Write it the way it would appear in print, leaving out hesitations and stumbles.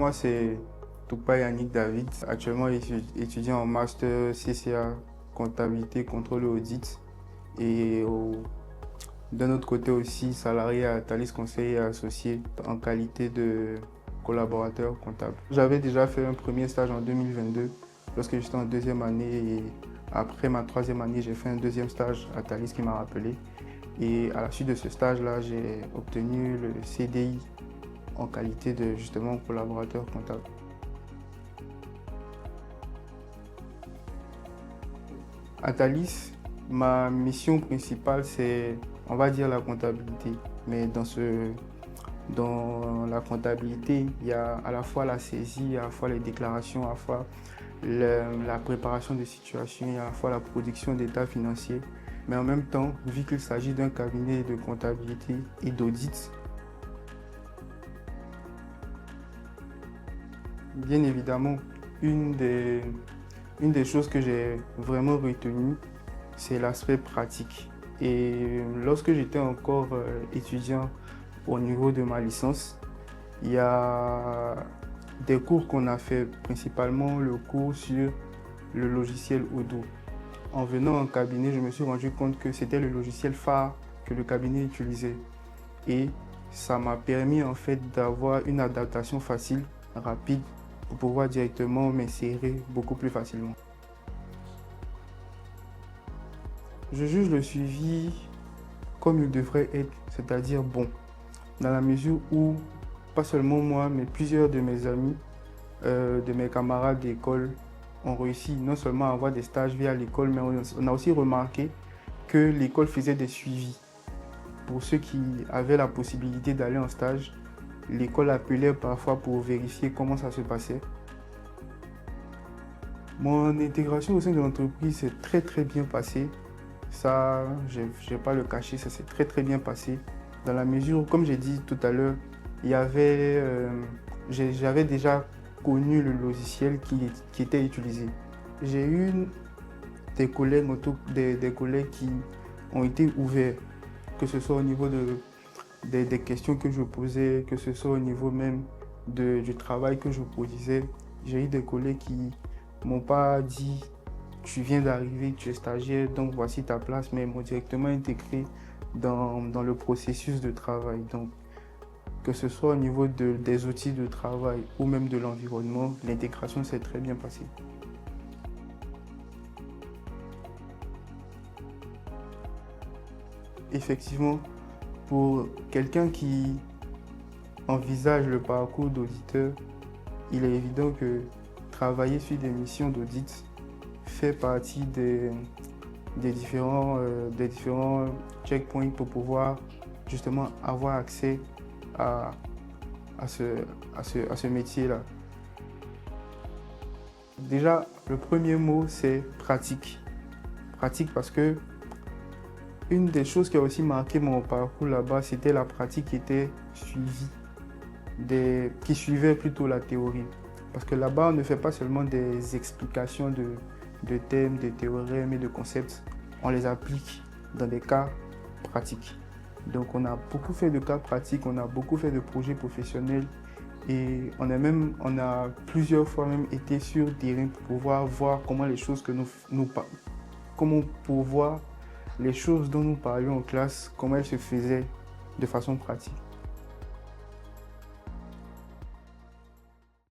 moi, c'est Toukpa Yannick David, actuellement étudiant en master CCA, comptabilité, contrôle et audit. Et d'un autre côté aussi, salarié à Thalys Conseil et Associés en qualité de collaborateur comptable. J'avais déjà fait un premier stage en 2022 lorsque j'étais en deuxième année et après ma troisième année, j'ai fait un deuxième stage à Thalys qui m'a rappelé. Et à la suite de ce stage-là, j'ai obtenu le CDI en qualité de justement collaborateur comptable. À Thalys, ma mission principale, c'est, on va dire, la comptabilité. Mais dans la comptabilité, il y a à la fois la saisie, à la fois les déclarations, à la fois la préparation des situations, à la fois la production d'états financiers. Mais en même temps, vu qu'il s'agit d'un cabinet de comptabilité et d'audit, bien évidemment, une des choses que j'ai vraiment retenues, c'est l'aspect pratique. Et lorsque j'étais encore étudiant au niveau de ma licence, il y a des cours qu'on a fait, principalement le cours sur le logiciel Odoo. En venant en cabinet, je me suis rendu compte que c'était le logiciel phare que le cabinet utilisait. Et ça m'a permis en fait d'avoir une adaptation facile, rapide, pour pouvoir directement m'insérer beaucoup plus facilement. Je juge le suivi comme il devrait être, c'est-à-dire bon, dans la mesure où pas seulement moi, mais plusieurs de mes amis, de mes camarades d'école ont réussi non seulement à avoir des stages via l'école, mais on a aussi remarqué que l'école faisait des suivis. Pour ceux qui avaient la possibilité d'aller en stage, l'école appelait parfois pour vérifier comment ça se passait. Mon intégration au sein de l'entreprise s'est très bien passée. Ça, je ne vais pas le cacher, ça s'est très bien passé. Dans la mesure où, comme j'ai dit tout à l'heure, j'avais déjà connu le logiciel qui était utilisé. J'ai eu des collègues, des collègues qui ont été ouverts, que ce soit au niveau des questions que je posais, que ce soit au niveau même du travail que je produisais. J'ai eu des collègues qui m'ont pas dit tu viens d'arriver, tu es stagiaire, donc voici ta place, mais ils m'ont directement intégré dans le processus de travail. Donc, que ce soit au niveau des outils de travail ou même de l'environnement, l'intégration s'est très bien passée. Effectivement, pour quelqu'un qui envisage le parcours d'auditeur, il est évident que travailler sur des missions d'audit fait partie des différents checkpoints pour pouvoir justement avoir accès à ce métier-là. Déjà, le premier mot, c'est pratique. Pratique parce que une des choses qui a aussi marqué mon parcours là-bas, c'était la pratique qui était suivie, qui suivait plutôt la théorie. Parce que là-bas, on ne fait pas seulement des explications de thèmes, de théorèmes et de concepts. On les applique dans des cas pratiques. Donc on a beaucoup fait de cas pratiques, on a beaucoup fait de projets professionnels et on a plusieurs fois même été sur terrain pour pouvoir voir comment les choses les choses dont nous parlions en classe, comment elles se faisaient de façon pratique.